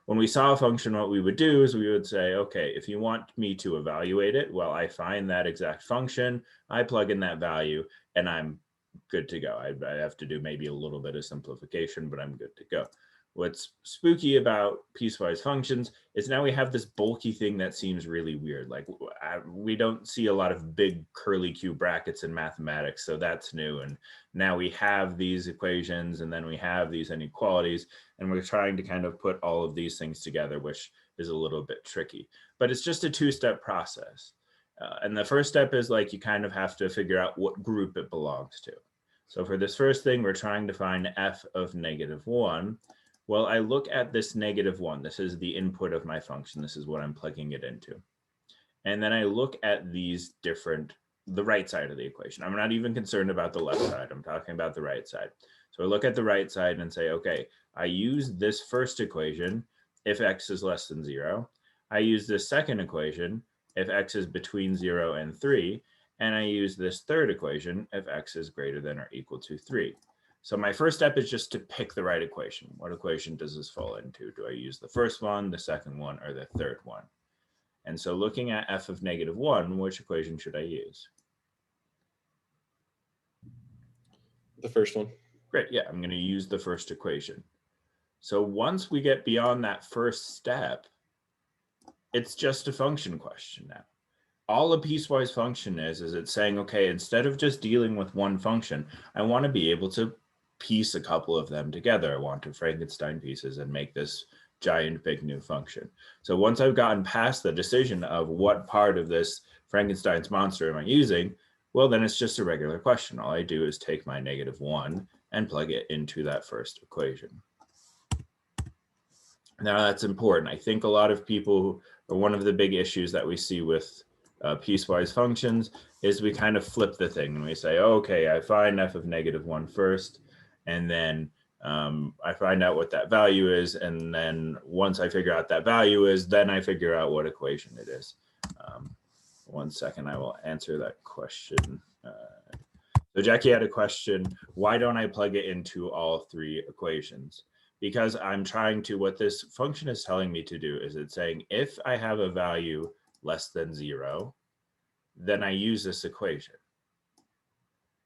when we saw a function, what we would do is we would say, okay, if you want me to evaluate it, well, I find that exact function, I plug in that value, and I'm good to go. I have to do maybe a little bit of simplification, but I'm good to go. What's spooky about piecewise functions is now we have this bulky thing that seems really weird. Like we don't see a lot of big curly Q brackets in mathematics, so that's new. And now we have these equations, and then we have these inequalities, and we're trying to kind of put all of these things together, which is a little bit tricky. But it's just a two-step process. And the first step is like you kind of have to figure out what group it belongs to. So for this first thing, we're trying to find f of -1. Well, I look at this -1. This is the input of my function. This is what I'm plugging it into. And then I look at these the right side of the equation. I'm not even concerned about the left side. I'm talking about the right side. So I look at the right side and say, okay, I use this first equation if x is less than 0. I use this second equation if x is between 0 and 3. And I use this third equation if x is greater than or equal to 3. So my first step is just to pick the right equation. What equation does this fall into? Do I use the first one, the second one, or the third one? And so looking at f of -1, which equation should I use? The first one. Great, yeah, I'm going to use the first equation. So once we get beyond that first step, it's just a function question now. All a piecewise function is it's saying, okay, instead of just dealing with one function, I want to be able to piece a couple of them together. I want to Frankenstein pieces and make this giant big new function. So once I've gotten past the decision of what part of this Frankenstein's monster am I using, well, then it's just a regular question. All I do is take my -1 and plug it into that first equation. Now that's important. I think a lot of people, or one of the big issues that we see with piecewise functions is we kind of flip the thing and we say, oh, okay, I find f of -1 first, and then I find out what that value is, and then once I figure out that value is, then I figure out what equation it is. 1 second, I will answer that question. So Jackie had a question, why don't I plug it into all 3 equations? Because I'm trying to, what this function is telling me to do is it's saying, if I have a value less than 0, then I use this equation.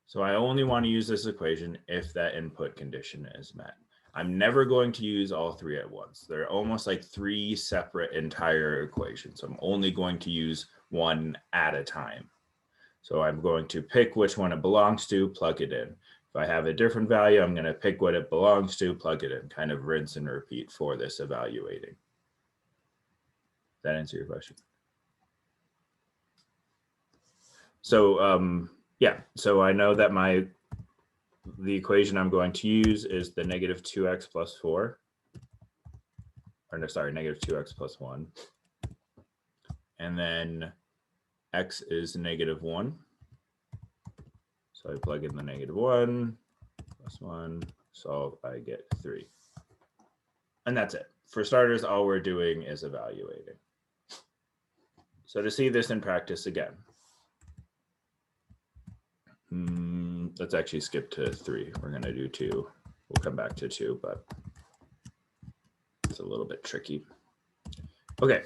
So I only want to use this equation if that input condition is met. I'm never going to use all 3 at once. They're almost like 3 separate entire equations. So I'm only going to use one at a time. So I'm going to pick which one it belongs to, plug it in. If I have a different value, I'm going to pick what it belongs to, plug it in, kind of rinse and repeat for this evaluating. Does that answer your question? So yeah, so I know that the equation I'm going to use is the -2x plus 4. Or no, sorry, -2x plus 1. And then x is -1. So I plug in the -1 plus 1, solve, I get 3. And that's it. For starters, all we're doing is evaluating. So to see this in practice again, let's actually skip to 3. We're going to do 2. We'll come back to 2, but it's a little bit tricky. Okay,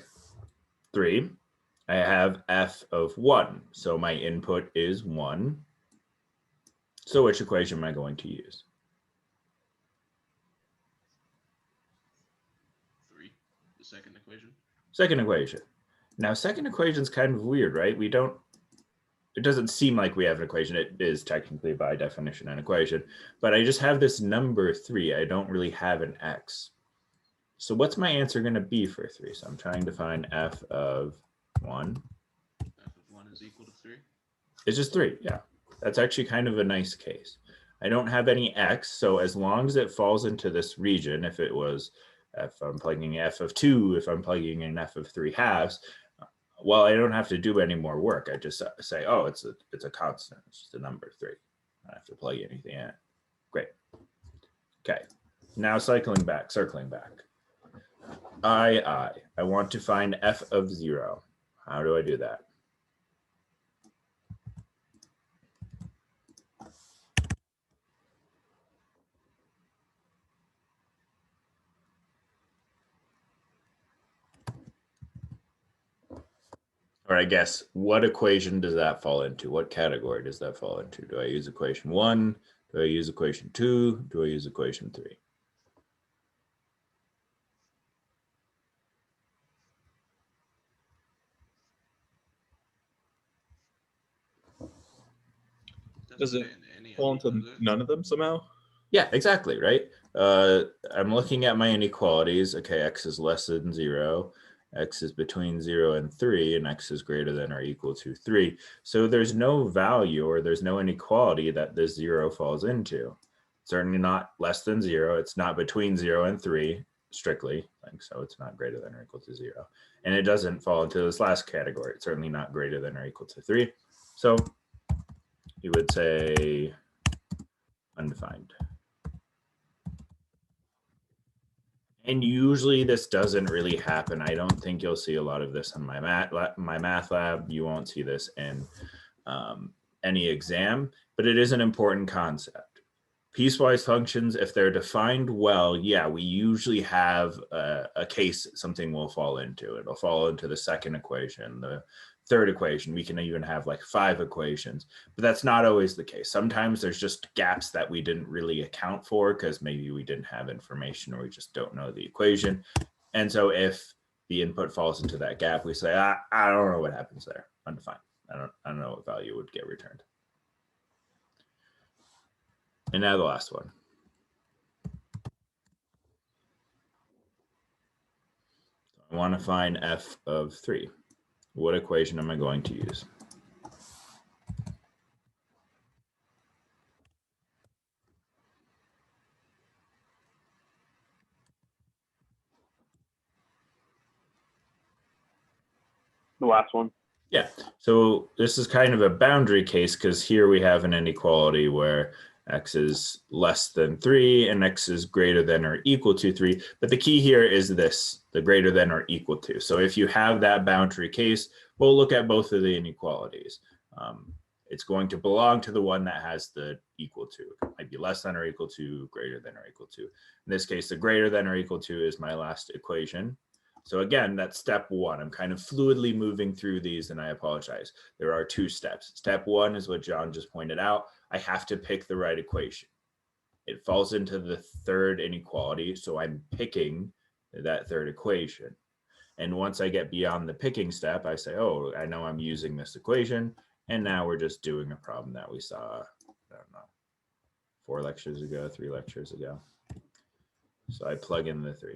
3. I have f of 1. So my input is 1. So which equation am I going to use? 3, the second equation. Second equation. Now, second equation is kind of weird, right? It doesn't seem like we have an equation. It is technically by definition an equation, but I just have this number 3. I don't really have an x. So what's my answer going to be for 3? So I'm trying to find f of 1. F of 1 is equal to 3. It's just 3, yeah. That's actually kind of a nice case. I don't have any x, so as long as it falls into this region, if I'm plugging f of 2, if I'm plugging in f of 3/2, well, I don't have to do any more work. I just say, oh, it's a constant. It's just a number 3. I don't have to plug anything in. Great. Okay. Now circling back. I want to find f of 0. How do I do that? Or I guess, what equation does that fall into? What category does that fall into? Do I use equation 1? Do I use equation 2? Do I use equation 3? Does it say any fall of into those. none of them somehow? Yeah, exactly, right? I'm looking at my inequalities. Okay, x is less than 0. X is between 0 and 3, and x is greater than or equal to 3. So there's no value or there's no inequality that this 0 falls into. Certainly not less than 0. It's not between 0 and 3, strictly. Like, so it's not greater than or equal to 0. And it doesn't fall into this last category. It's certainly not greater than or equal to 3. So you would say undefined. And usually this doesn't really happen. I don't think you'll see a lot of this in my math lab. You won't see this in any exam, but it is an important concept. Piecewise functions, if they're defined well, yeah, we usually have a case something will fall into. It'll fall into the second equation, the third equation. We can even have like 5 equations, but that's not always the case. Sometimes there's just gaps that we didn't really account for because maybe we didn't have information or we just don't know the equation. And so if the input falls into that gap, we say, I don't know what happens there, undefined. I don't know what value would get returned. And now the last one. I want to find f of 3. What equation am I going to use? The last one. Yeah, so this is kind of a boundary case because here we have an inequality where x is less than 3 and x is greater than or equal to 3. But the key here is this, the greater than or equal to. So if you have that boundary case, we'll look at both of the inequalities. It's going to belong to the one that has the equal to. It might be less than or equal to, greater than or equal to. In this case, the greater than or equal to is my last equation. So again, that's step 1. I'm kind of fluidly moving through these and I apologize. There are 2 steps. Step 1 is what John just pointed out. I have to pick the right equation. It falls into the third inequality, so I'm picking that third equation. And once I get beyond the picking step, I say, oh, I know I'm using this equation. And now we're just doing a problem that we saw, I don't know, 4 lectures ago, 3 lectures ago. So I plug in the 3.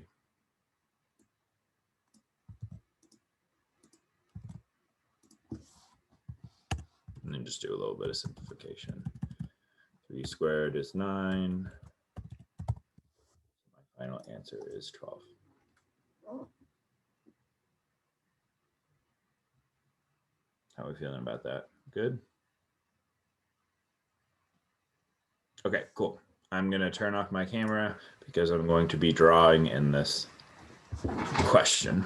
And then just do a little bit of simplification. 3 squared is 9. My final answer is 12. How are we feeling about that? Good? Okay, cool. I'm going to turn off my camera because I'm going to be drawing in this question.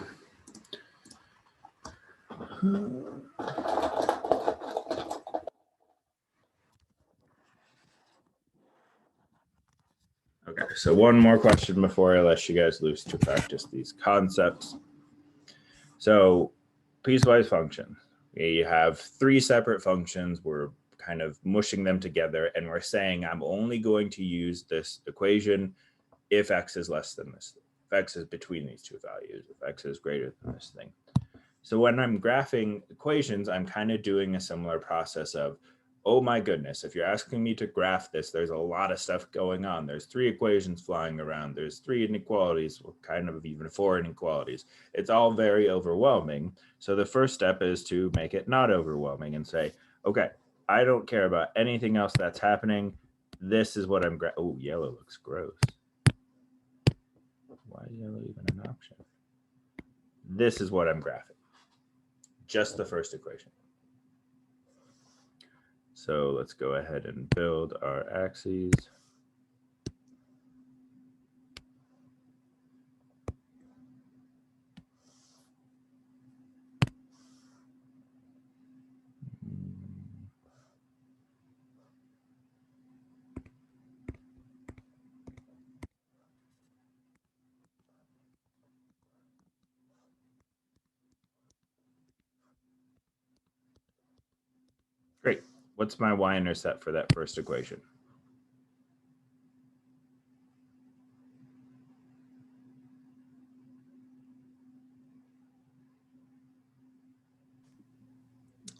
Okay, so one more question before I let you guys loose to practice these concepts. So piecewise functions. You have 3 separate functions. We're kind of mushing them together and we're saying I'm only going to use this equation if x is less than this, if x is between these 2 values, if x is greater than this thing. So when I'm graphing equations, I'm kind of doing a similar process of, oh my goodness, if you're asking me to graph this, there's a lot of stuff going on. There's 3 equations flying around. There's 3 inequalities, kind of even 4 inequalities. It's all very overwhelming. So the first step is to make it not overwhelming and say, okay, I don't care about anything else that's happening. This is what I'm oh, yellow looks gross. Why is yellow even an option? This is what I'm graphing. Just the first equation. So let's go ahead and build our axes. What's my y-intercept for that first equation?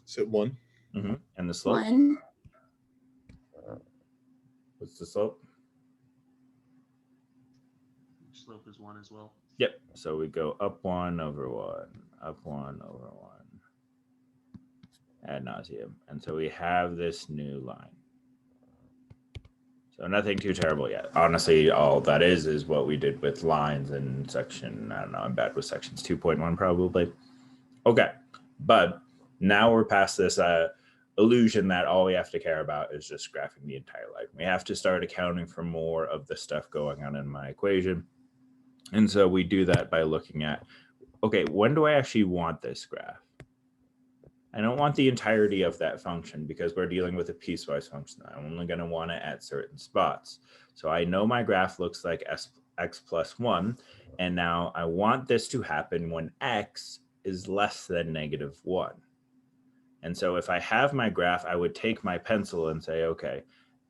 So 1. And the slope? 1. What's the slope? Slope is 1 as well. Yep. So we go up 1 over 1, up 1 over 1, ad nauseum. And so we have this new line. So nothing too terrible yet. Honestly, all that is what we did with lines in section, I don't know, I'm bad with sections 2.1 probably. Okay. But now we're past this illusion that all we have to care about is just graphing the entire line. We have to start accounting for more of the stuff going on in my equation. And so we do that by looking at, okay, when do I actually want this graph? I don't want the entirety of that function because we're dealing with a piecewise function. I'm only going to want it at certain spots. So I know my graph looks like x plus 1. And now I want this to happen when x is less than -1. And so if I have my graph, I would take my pencil and say, okay,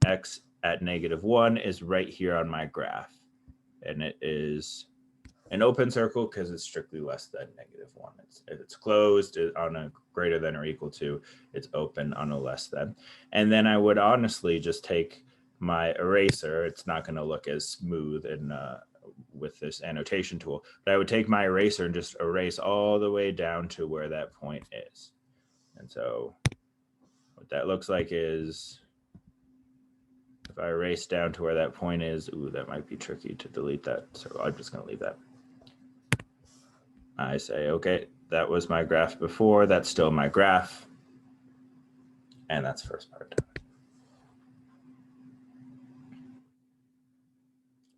x at -1 is right here on my graph. And it is an open circle because it's strictly less than -1. If it's closed on a greater than or equal to, it's open on a less than. And then I would honestly just take my eraser. It's not going to look as smooth and with this annotation tool, but I would take my eraser and just erase all the way down to where that point is. And so what that looks like is, if I erase down to where that point is, ooh, that might be tricky to delete that. So I'm just going to leave that. I say, okay, that was my graph before. That's still my graph. And that's first part.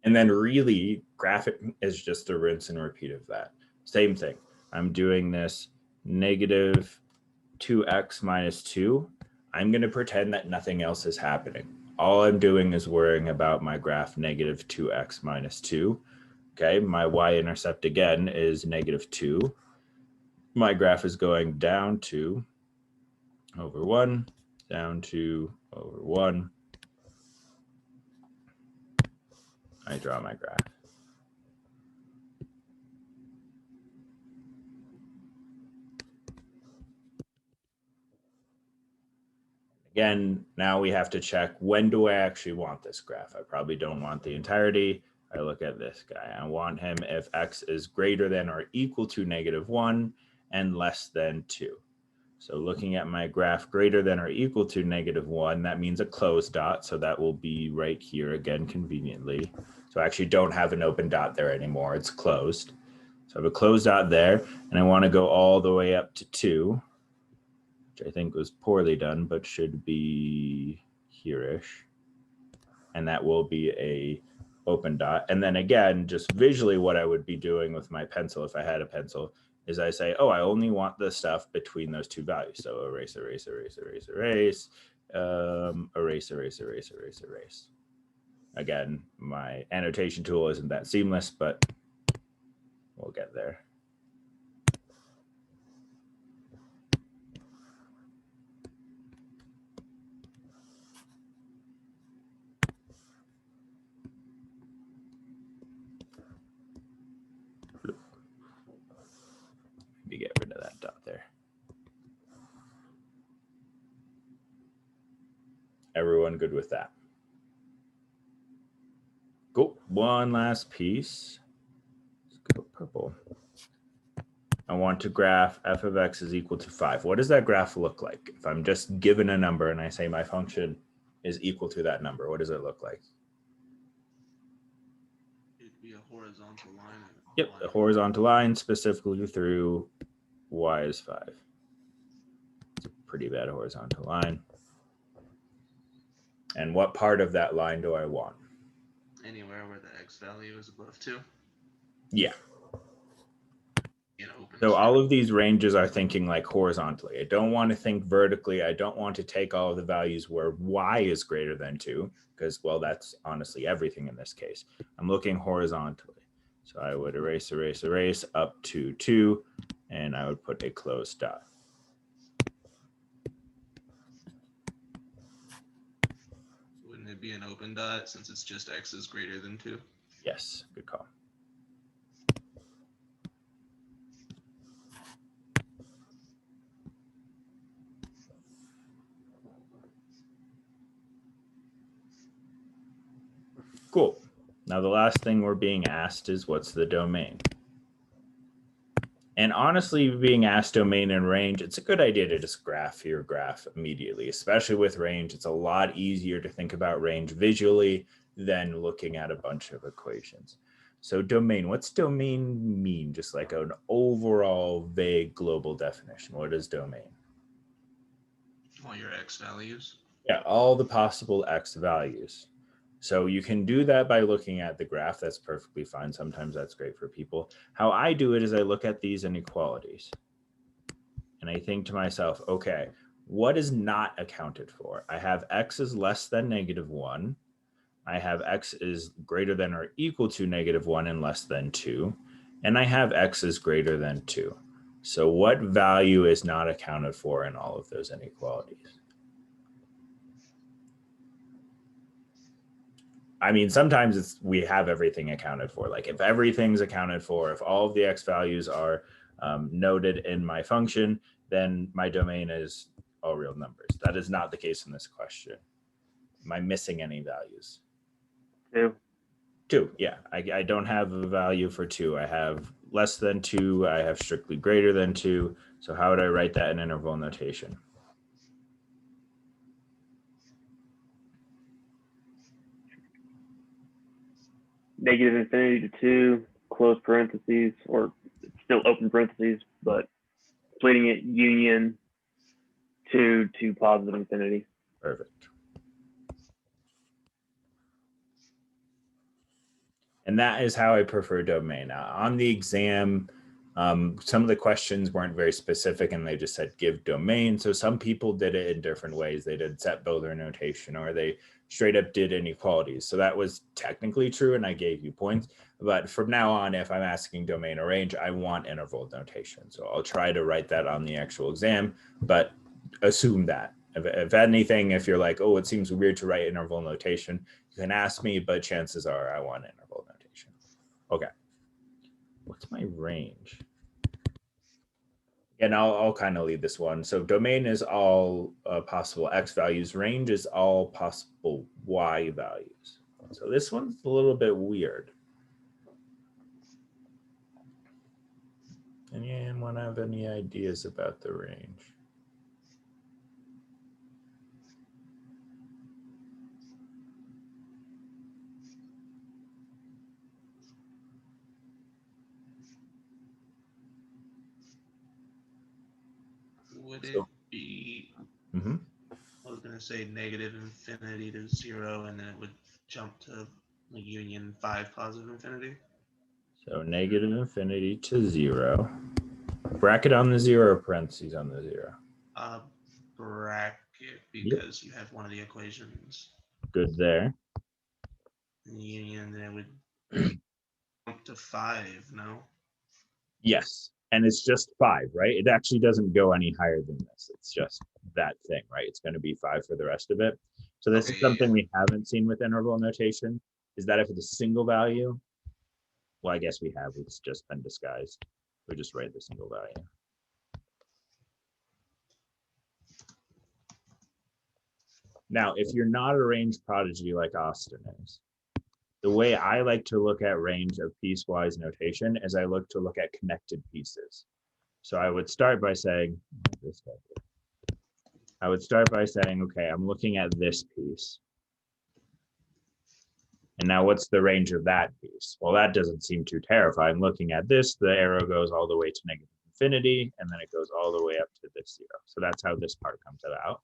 And then really, graphing is just a rinse and repeat of that. Same thing. I'm doing this -2x minus 2. I'm going to pretend that nothing else is happening. All I'm doing is worrying about my graph -2x minus 2. Okay, my y-intercept again is -2. My graph is going down 2 over 1, down 2 over 1. I draw my graph. Again, now we have to check, when do I actually want this graph? I probably don't want the entirety. I look at this guy. I want him if x is greater than or equal to -1 and less than 2. So looking at my graph greater than or equal to -1, that means a closed dot. So that will be right here again, conveniently. So I actually don't have an open dot there anymore. It's closed. So I have a closed dot there, and I want to go all the way up to 2, which I think was poorly done, but should be here-ish. And that will be a open dot. And then again, just visually what I would be doing with my pencil, if I had a pencil, is I say, oh, I only want the stuff between those two values. So erase, erase, erase, erase, erase, erase, erase, erase, erase, erase. Again, my annotation tool isn't that seamless, but we'll get there. Maybe get rid of that dot there. Everyone good with that? Cool. One last piece. Let's go purple. I want to graph f of x is equal to 5. What does that graph look like? If I'm just given a number and I say my function is equal to that number, what does it look like? It'd be a horizontal line. Yep, a horizontal line specifically through y is 5. It's a pretty bad horizontal line. And what part of that line do I want? Anywhere where the x value is above 2. Yeah. Open So all circle. of these ranges are thinking like horizontally. I don't want to think vertically. I don't want to take all of the values where y is greater than 2, because, well, that's honestly everything in this case. I'm looking horizontally. So I would erase, erase, erase up to 2, and I would put a closed dot. would be an open dot since it's just x is greater than 2. Yes, good call. Cool. Now the last thing we're being asked is what's the domain? And honestly, being asked domain and range, it's a good idea to just graph your graph immediately, especially with range. It's a lot easier to think about range visually than looking at a bunch of equations. So domain, what's domain mean? Just like an overall vague global definition. What is domain? All your x values. Yeah, all the possible x values. So you can do that by looking at the graph. That's perfectly fine. Sometimes that's great for people. How I do it is I look at these inequalities and I think to myself, okay, what is not accounted for? I have x is less than -1. I have x is greater than or equal to -1 and less than 2. And I have x is greater than 2. So what value is not accounted for in all of those inequalities? I mean, sometimes we have everything accounted for. Like if everything's accounted for, if all of the x values are noted in my function, then my domain is all real numbers. That is not the case in this question. Am I missing any values? 2. 2, yeah. I don't have a value for 2. I have less than 2. I have strictly greater than 2. So how would I write that in interval notation? -infinity to 2, close parentheses, or still open parentheses, but splitting it union to positive infinity. Perfect. And that is how I prefer domain. On the exam, some of the questions weren't very specific and they just said give domain. So some people did it in different ways. They did set builder notation or they straight up did inequalities. So that was technically true and I gave you points. But from now on, if I'm asking domain or range, I want interval notation. So I'll try to write that on the actual exam, but assume that. If anything, if you're like, oh, it seems weird to write interval notation, you can ask me, but chances are I want interval notation. Okay. What's my range? And I'll kind of leave this one. So domain is all possible x values. Range is all possible y values. So this one's a little bit weird. Anyone have any ideas about the range? Would it So- be, Mhm. I was going to say -infinity to 0, and then it would jump to like union 5 positive infinity. So -infinity to 0. Bracket on the 0 or parentheses on the 0? Bracket, because you have one of the equations Good there. in the union, then it would jump to 5, no? Yes. And it's just 5, right? It actually doesn't go any higher than this. It's just that thing, right? It's going to be 5 for the rest of it. So this is Okay, something we haven't seen with interval notation, is that if it's a single value, well, I guess we have, it's just been disguised. We just write the single value. Now, if you're not a range prodigy like Austin is, the way I like to look at range of piecewise notation is I look to look at connected pieces. So I would start by saying, okay, I'm looking at this piece. And now what's the range of that piece? Well, that doesn't seem too terrifying. Looking at this, the arrow goes all the way to -infinity, and then it goes all the way up to this 0. So that's how this part comes about.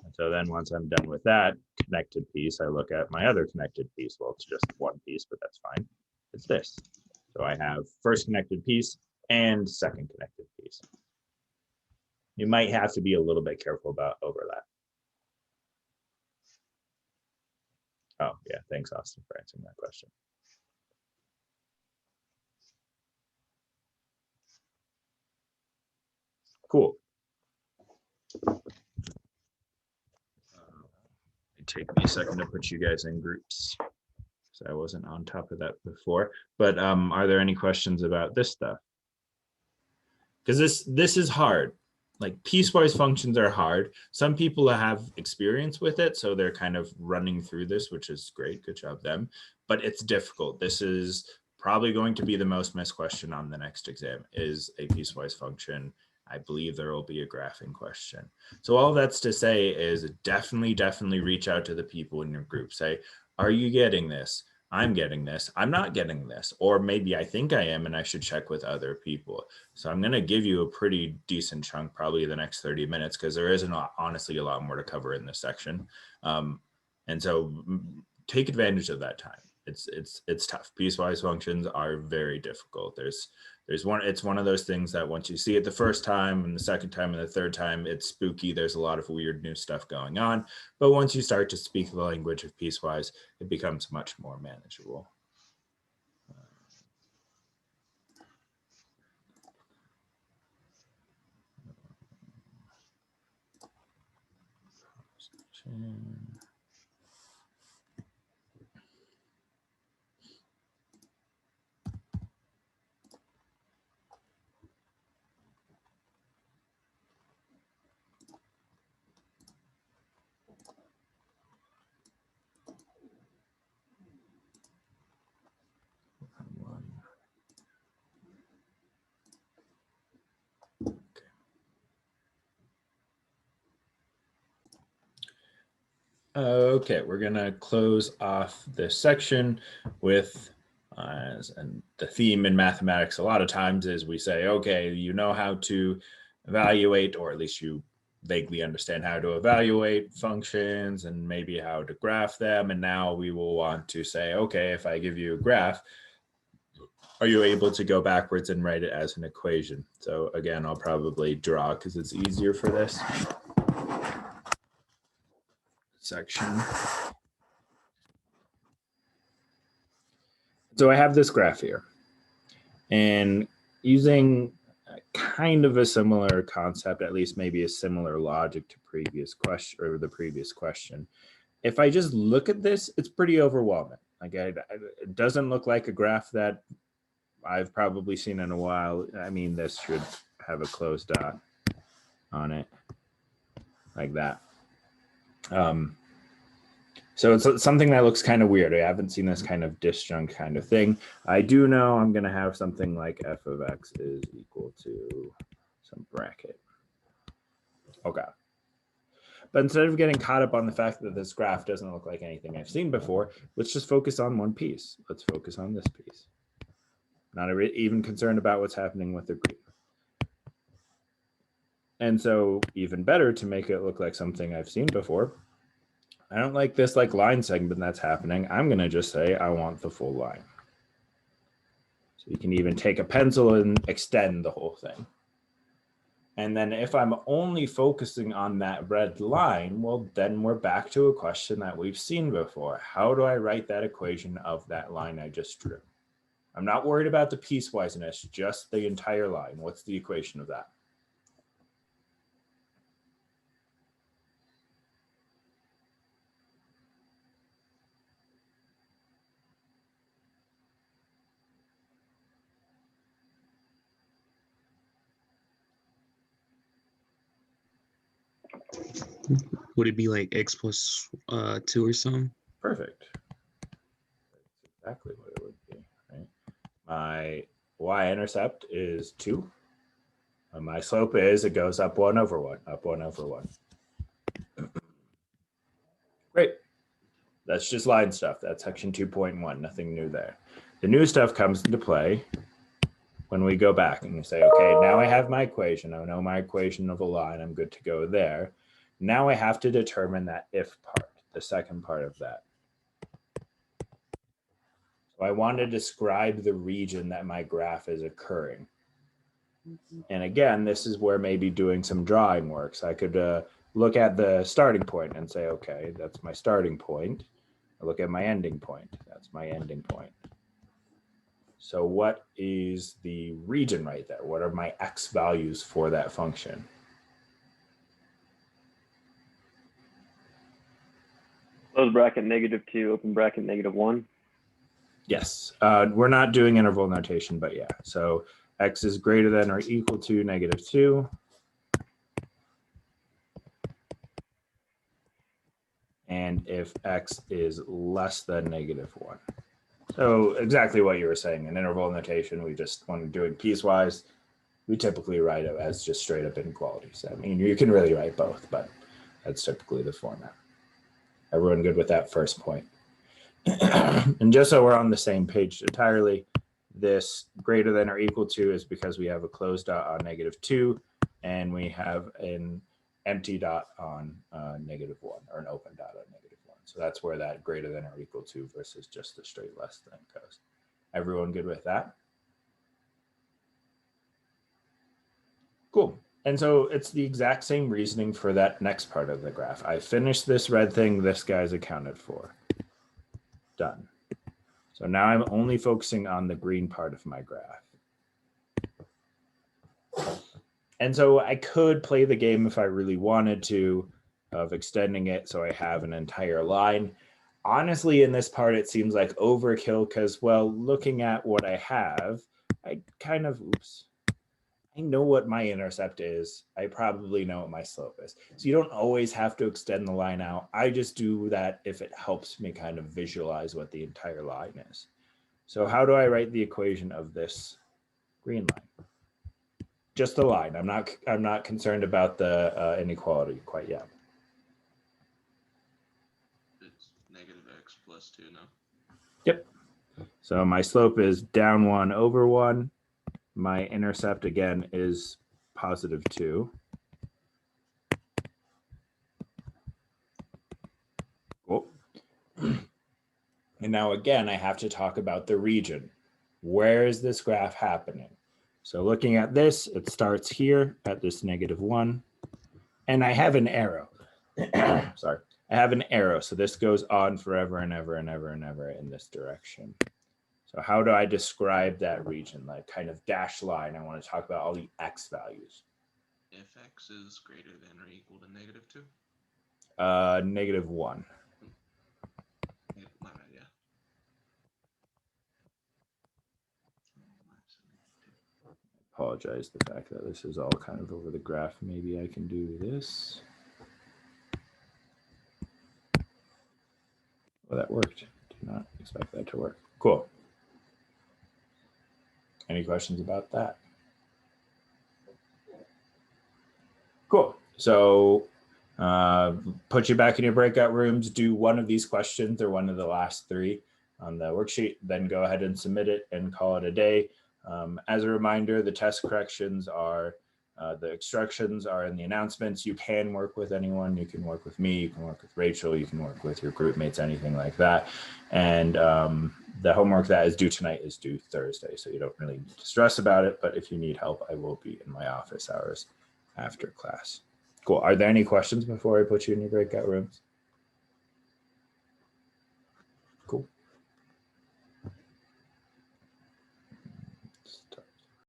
And so then once I'm done with that connected piece, I look at my other connected piece. Well, it's just one piece, but that's fine. It's this. So I have first connected piece and second connected piece. You might have to be a little bit careful about overlap. Oh, yeah. Thanks, Austin, for answering that question. Cool. take me a second to put you guys in groups. So I wasn't on top of that before, but are there any questions about this stuff? Because this is hard. Like piecewise functions are hard. Some people have experience with it, so they're kind of running through this, which is great. Good job them. But it's difficult. This is probably going to be the most missed question on the next exam, is a piecewise function. I believe there will be a graphing question. So all that's to say is definitely reach out to the people in your group. Say, are you getting this? I'm getting this. I'm not getting this. Or maybe I think I am and I should check with other people. So I'm going to give you a pretty decent chunk, probably the next 30 minutes, because there isn't honestly a lot more to cover in this section. And so take advantage of that time. It's tough. Piecewise functions are very difficult. It's one of those things that once you see it the first time and the second time and the third time, it's spooky. There's a lot of weird new stuff going on. But once you start to speak the language of piecewise, it becomes much more manageable. Okay, we're gonna close off this section with and the theme in mathematics a lot of times is we say, okay, you know how to evaluate, or at least you vaguely understand how to evaluate functions and maybe how to graph them. And now we will want to say, okay, if I give you a graph, are you able to go backwards and write it as an equation? So again, I'll probably draw because it's easier for this section. So I have this graph here, and using kind of a similar concept, at least maybe a similar logic to the previous question. If I just look at this, it's pretty overwhelming. Like it doesn't look like a graph that I've probably seen in a while. I mean, this should have a closed dot on it like that. So it's something that looks kind of weird. I haven't seen this kind of disjunct kind of thing. I do know I'm going to have something like f of x is equal to some bracket. Okay. But instead of getting caught up on the fact that this graph doesn't look like anything I've seen before, let's just focus on one piece. Let's focus on this piece. Not even concerned about what's happening with the green. And so even better, to make it look like something I've seen before, I don't like this like line segment that's happening. I'm going to just say I want the full line. So you can even take a pencil and extend the whole thing. And then if I'm only focusing on that red line, well, then we're back to a question that we've seen before. How do I write that equation of that line I just drew? I'm not worried about the piecewiseness, just the entire line. What's the equation of that? Would it be like x plus 2 or something? Perfect. That's exactly what it would be, right? My y-intercept is 2. And my slope is, it goes up 1 over 1, up 1 over 1. Great. That's just line stuff. That's section 2.1, nothing new there. The new stuff comes into play when we go back and we say, okay, now I have my equation. I know my equation of a line. I'm good to go there. Now I have to determine that if part, the second part of that. So I want to describe the region that my graph is occurring. And again, this is where maybe doing some drawing works. I could look at the starting point and say, okay, that's my starting point. I look at my ending point. That's my ending point. So what is the region right there? What are my x values for that function? Close bracket -2, open bracket -1. Yes, we're not doing interval notation, but yeah. So x is greater than or equal to -2. And if x is less than -1. So exactly what you were saying, in interval notation, we just, when we're doing piecewise, we typically write it as just straight up inequalities. I mean, you can really write both, but that's typically the format. Everyone good with that first point? And just so we're on the same page entirely, this greater than or equal to is because we have a closed dot on -2, and we have an empty dot on -1, or an open dot on -1. So that's where that greater than or equal to versus just the straight less than goes. Everyone good with that? Cool. And so it's the exact same reasoning for that next part of the graph. I finished this red thing, this guy's accounted for. Done. So now I'm only focusing on the green part of my graph. And so I could play the game if I really wanted to of extending it so I have an entire line. Honestly, in this part, it seems like overkill because, well, looking at what I have, I kind of, I know what my intercept is. I probably know what my slope is. So you don't always have to extend the line out. I just do that if it helps me kind of visualize what the entire line is. So how do I write the equation of this green line? Just the line. I'm not concerned about the inequality quite yet. It's -x plus 2 now. Yep. So my slope is down 1 over 1. My intercept again is +2. Cool. And now again, I have to talk about the region. Where is this graph happening? So looking at this, it starts here at this -1, and I have an arrow. Sorry, I have an arrow. So this goes on forever and ever and ever and ever in this direction. So how do I describe that region? Like kind of dashed line. I want to talk about all the x values. If x is greater than or equal to -2. -1. Yeah, my bad, yeah. Apologize the fact that this is all kind of over the graph. Maybe I can do this. Well, that worked. Did not expect that to work. Cool. Any questions about that? Cool. So put you back in your breakout rooms, do one of these questions or one of the last 3 on the worksheet, then go ahead and submit it and call it a day. As a reminder, the test corrections are, the instructions are in the announcements. You can work with anyone. You can work with me. You can work with Rachel. You can work with your group mates, anything like that. And the homework that is due tonight is due Thursday. So you don't really need to stress about it. But if you need help, I will be in my office hours after class. Cool. Are there any questions before I put you in your breakout rooms?